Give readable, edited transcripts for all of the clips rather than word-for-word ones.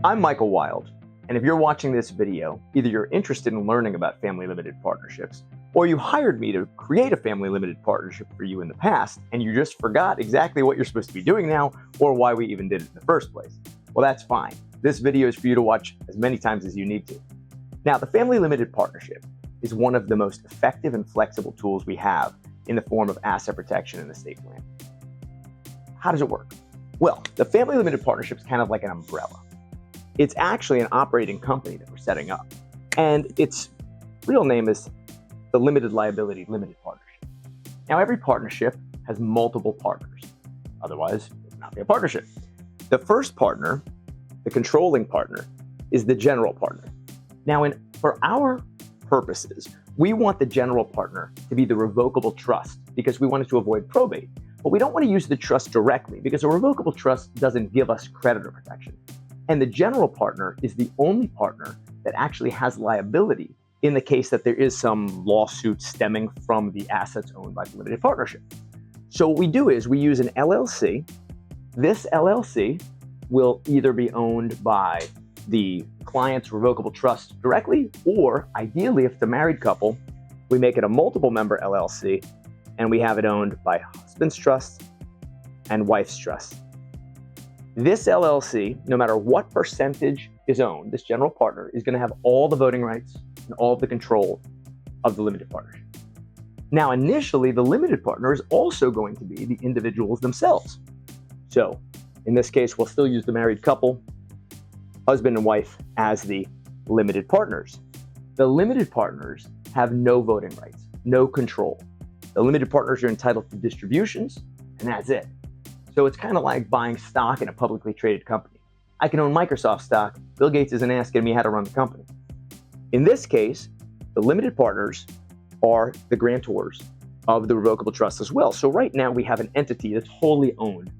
I'm Michael Wild, and if you're watching this video, either you're interested in learning about family limited partnerships, or you hired me to create a family limited partnership for you in the past, and you just forgot exactly what you're supposed to be doing now, or why we even did it in the first place. Well, that's fine. This video is for you to watch as many times as you need to. Now, the family limited partnership is one of the most effective and flexible tools we have in the form of asset protection and estate planning. How does it work? Well, the family limited partnership is kind of like an umbrella. It's actually an operating company that we're setting up, and its real name is the Limited Liability Limited Partnership. Now, every partnership has multiple partners. Otherwise, it would not be a partnership. The first partner, the controlling partner, is the general partner. Now, for our purposes, we want the general partner to be the revocable trust because we want it to avoid probate. But we don't want to use the trust directly because a revocable trust doesn't give us creditor protection. And the general partner is the only partner that actually has liability in the case that there is some lawsuit stemming from the assets owned by the limited partnership. So what we do is we use an LLC. This LLC will either be owned by the client's revocable trust directly, or ideally, if it's a married couple, we make it a multiple member LLC and we have it owned by husband's trust and wife's trust. This LLC, no matter what percentage is owned, this general partner is going to have all the voting rights and all of the control of the limited partnership. Now, initially, the limited partner is also going to be the individuals themselves. So in this case, we'll still use the married couple, husband and wife, as the limited partners. The limited partners have no voting rights, no control. The limited partners are entitled to distributions, and that's it. So it's kind of like buying stock in a publicly traded company. I can own Microsoft stock. Bill Gates isn't asking me how to run the company. In this case, the limited partners are the grantors of the revocable trust as well. So right now we have an entity that's wholly owned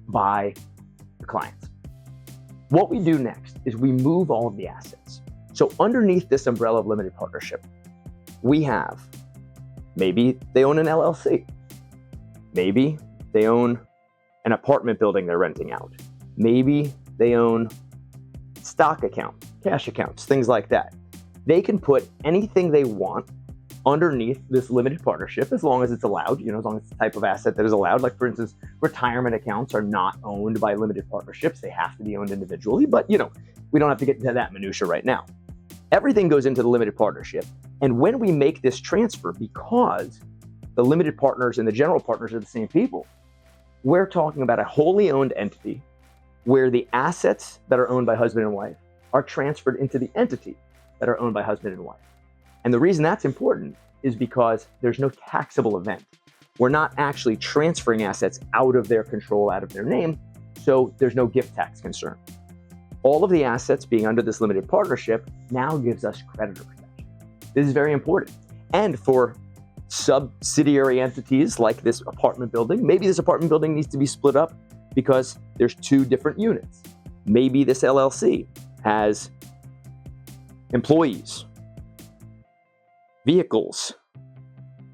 by the clients. What we do next is we move all of the assets. So underneath this umbrella of limited partnership, we have, maybe they own an LLC. Maybe they own an apartment building they're renting out. Maybe they own stock accounts, cash accounts, things like that. They can put anything they want underneath this limited partnership as long as it's allowed, as long as it's the type of asset that is allowed. Like, for instance, retirement accounts are not owned by limited partnerships. They have to be owned individually, but we don't have to get into that minutia right now. Everything goes into the limited partnership. And when we make this transfer, because the limited partners and the general partners are the same people, we're talking about a wholly owned entity where the assets that are owned by husband and wife are transferred into the entity that are owned by husband and wife. And the reason that's important is because there's no taxable event. We're not actually transferring assets out of their control, out of their name, so there's no gift tax concern. All of the assets being under this limited partnership now gives us creditor protection. This is very important. And for subsidiary entities like this apartment building, maybe this apartment building needs to be split up because there's two different units. Maybe this LLC has employees, vehicles,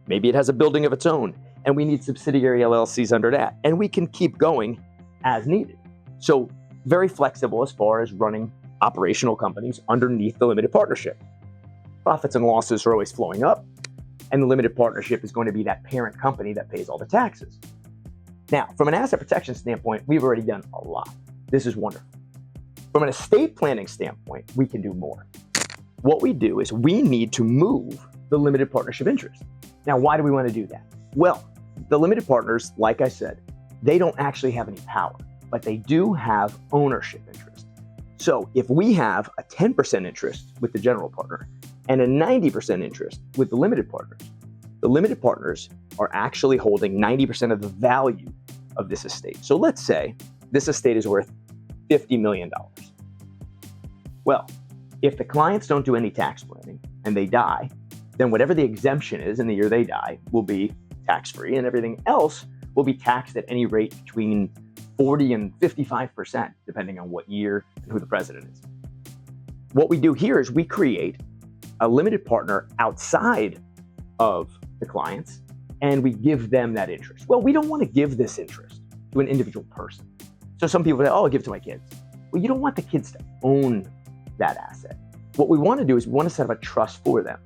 maybe it has a building of its own, and we need subsidiary LLCs under that. And we can keep going as needed. So very flexible as far as running operational companies underneath the limited partnership. Profits and losses are always flowing up, and the limited partnership is going to be that parent company that pays all the taxes. Now, from an asset protection standpoint, we've already done a lot. This is wonderful. From an estate planning standpoint, we can do more. What we do is we need to move the limited partnership interest. Now, why do we want to do that? Well, the limited partners, like I said, they don't actually have any power, but they do have ownership interest. So if we have a 10% interest with the general partner and a 90% interest with the limited partners are actually holding 90% of the value of this estate. So let's say this estate is worth $50 million. Well, if the clients don't do any tax planning and they die, then whatever the exemption is in the year they die will be tax-free, and everything else will be taxed at any rate between 40 and 55%, depending on what year and who the president is. What we do here is we create a limited partner outside of the clients, and we give them that interest. Well, we don't want to give this interest to an individual person. So some people say, oh, I'll give it to my kids. Well, you don't want the kids to own that asset. What we want to do is we want to set up a trust for them.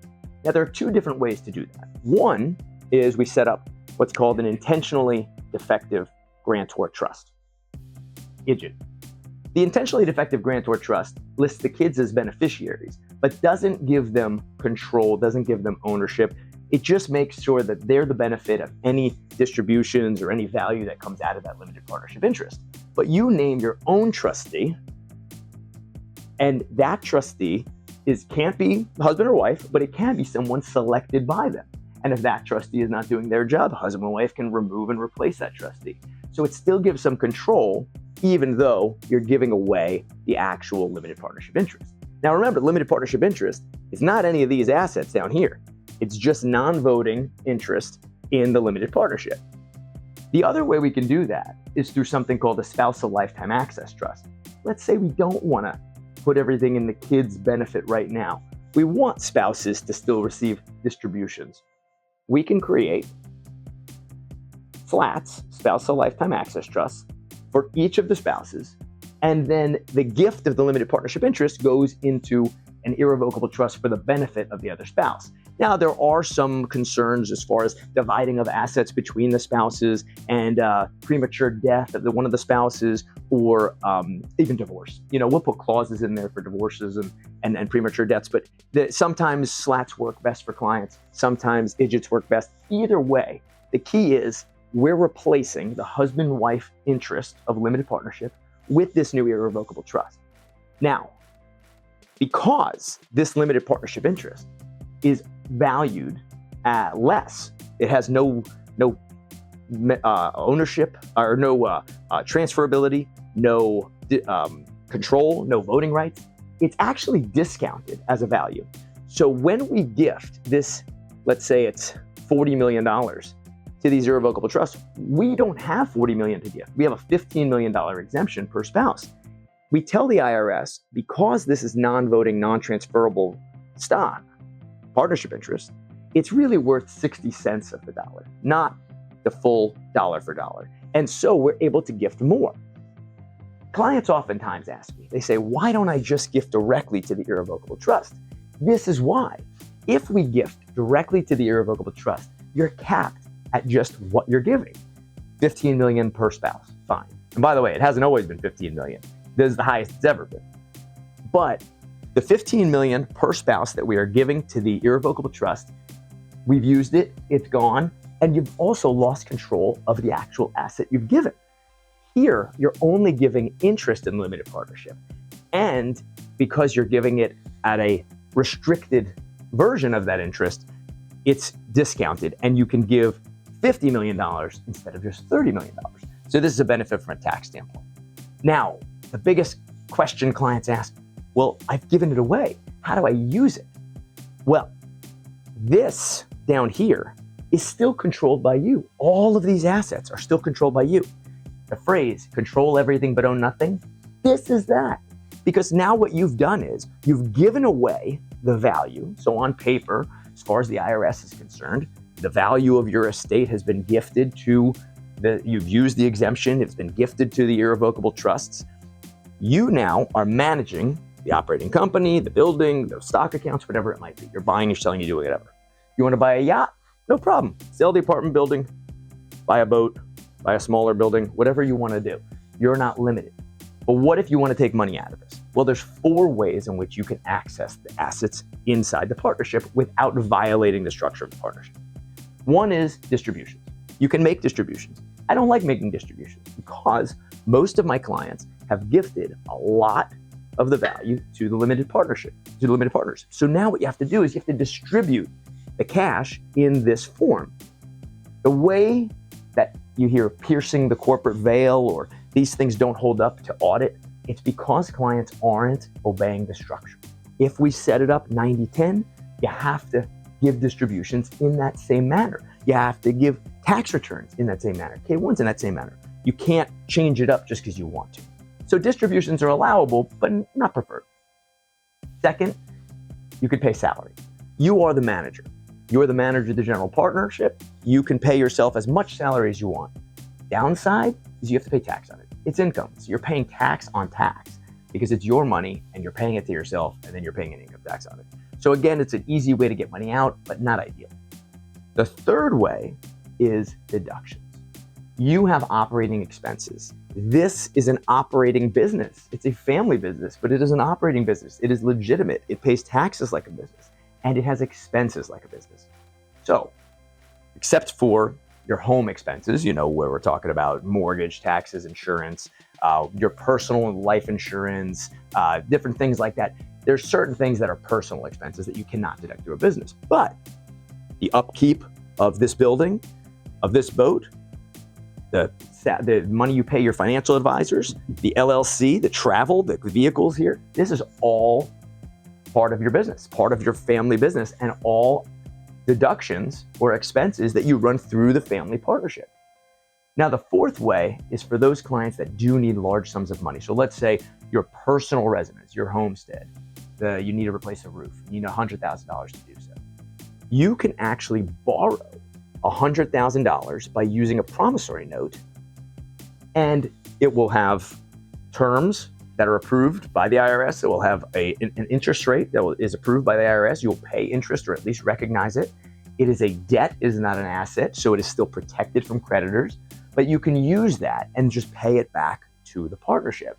Now, there are two different ways to do that. One is we set up what's called an intentionally defective grantor trust, IDGET. The intentionally defective grantor trust lists the kids as beneficiaries, but doesn't give them control, doesn't give them ownership. It just makes sure that they're the benefit of any distributions or any value that comes out of that limited partnership interest. But you name your own trustee, and that trustee can't be husband or wife, but it can be someone selected by them. And if that trustee is not doing their job, husband and wife can remove and replace that trustee. So it still gives some control, even though you're giving away the actual limited partnership interest. Now remember, limited partnership interest is not any of these assets down here. It's just non-voting interest in the limited partnership. The other way we can do that is through something called a spousal lifetime access trust. Let's say we don't want to put everything in the kids' benefit right now. We want spouses to still receive distributions. We can create flats, spousal lifetime access trusts, for each of the spouses, and then the gift of the limited partnership interest goes into an irrevocable trust for the benefit of the other spouse. Now, there are some concerns as far as dividing of assets between the spouses and premature death of one of the spouses, or even divorce. We'll put clauses in there for divorces and premature deaths, but sometimes slats work best for clients. Sometimes IDGETs work best. Either way, the key is we're replacing the husband-wife interest of limited partnership with this new irrevocable trust. Now, because this limited partnership interest is valued at less, it has no ownership or no transferability, no control, no voting rights, it's actually discounted as a value. So when we gift this, let's say it's $40 million to these irrevocable trusts, we don't have $40 million to gift. We have a $15 million exemption per spouse. We tell the IRS, because this is non-voting, non-transferable stock, partnership interest, it's really worth 60 cents of the dollar, not the full dollar for dollar. And so we're able to gift more. Clients oftentimes ask me, they say, why don't I just gift directly to the irrevocable trust? This is why. If we gift directly to the irrevocable trust, you're capped at just what you're giving. 15 million per spouse, fine. And by the way, it hasn't always been 15 million. This is the highest it's ever been. But the 15 million per spouse that we are giving to the irrevocable trust, we've used it, it's gone, and you've also lost control of the actual asset you've given. Here, you're only giving interest in limited partnership. And because you're giving it at a restricted version of that interest, it's discounted, and you can give $50 million instead of just $30 million. So this is a benefit from a tax standpoint. Now, the biggest question clients ask, well, I've given it away. How do I use it? Well, this down here is still controlled by you. All of these assets are still controlled by you. The phrase, control everything but own nothing, this is that. Because now what you've done is you've given away the value. So on paper, as far as the IRS is concerned, the value of your estate has been gifted to you've used the exemption, it's been gifted to the irrevocable trusts. You now are managing the operating company, the building, the stock accounts, whatever it might be. You're buying, you're selling, you do whatever. You want to buy a yacht? No problem. Sell the apartment building, buy a boat, buy a smaller building, whatever you want to do. You're not limited. But what if you want to take money out of this? Well, there's 4 ways in which you can access the assets inside the partnership without violating the structure of the partnership. One is distributions. You can make distributions. I don't like making distributions because most of my clients have gifted a lot of the value to the limited partnership, to the limited partners. So now what you have to do is you have to distribute the cash in this form. The way that you hear piercing the corporate veil or these things don't hold up to audit, it's because clients aren't obeying the structure. If we set it up 90-10, you have to give distributions in that same manner. You have to give tax returns in that same manner, K-1s in that same manner. You can't change it up just because you want to. So distributions are allowable, but not preferred. Second, you could pay salary. You are the manager. You're the manager of the general partnership. You can pay yourself as much salary as you want. Downside is you have to pay tax on it. It's income, so you're paying tax on tax. because it's your money and you're paying it to yourself and then you're paying an income tax on it. So again, it's an easy way to get money out, but not ideal. The third way is deductions. You have operating expenses. This is an operating business. It's a family business, but it is an operating business. It is legitimate. It pays taxes like a business, and it has expenses like a business. So, except for your home expenses, where we're talking about mortgage, taxes, insurance, your personal life insurance, different things like that. There's certain things that are personal expenses that you cannot deduct through a business. But the upkeep of this building, of this boat, the money you pay your financial advisors, the LLC, the travel, the vehicles here, this is all part of your business, part of your family business, and all deductions or expenses that you run through the family partnership. Now, the fourth way is for those clients that do need large sums of money. So let's say your personal residence, your homestead, you need to replace a roof, you need $100,000 to do so. You can actually borrow $100,000 by using a promissory note, and it will have terms that are approved by the IRS. It will have an interest rate that is approved by the IRS. You'll pay interest, or at least recognize it. It is a debt, it is not an asset, so it is still protected from creditors, but you can use that and just pay it back to the partnership.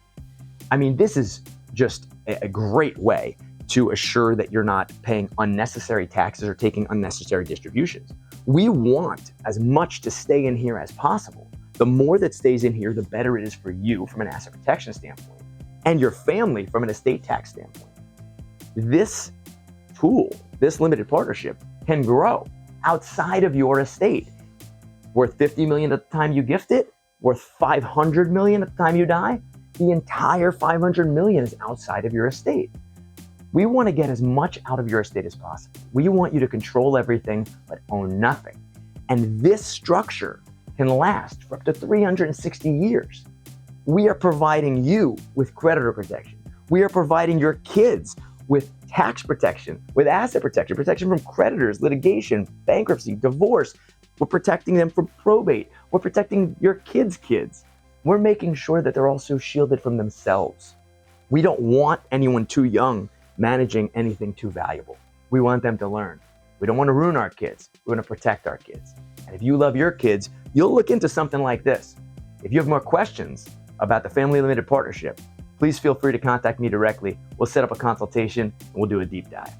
I mean, this is just a great way to assure that you're not paying unnecessary taxes or taking unnecessary distributions. We want as much to stay in here as possible. The more that stays in here, the better it is for you from an asset protection standpoint, and your family from an estate tax standpoint. This tool, this limited partnership, can grow outside of your estate. Worth $50 million at the time you gift it, worth $500 million at the time you die, the entire $500 million is outside of your estate. We want to get as much out of your estate as possible. We want you to control everything but own nothing. And this structure can last for up to 360 years. We are providing you with creditor protection. We are providing your kids with tax protection, with asset protection, protection from creditors, litigation, bankruptcy, divorce. We're protecting them from probate. We're protecting your kids' kids. We're making sure that they're also shielded from themselves. We don't want anyone too young managing anything too valuable. We want them to learn. We don't want to ruin our kids. We want to protect our kids. And if you love your kids, you'll look into something like this. If you have more questions about the Family Limited Partnership, please feel free to contact me directly. We'll set up a consultation and we'll do a deep dive.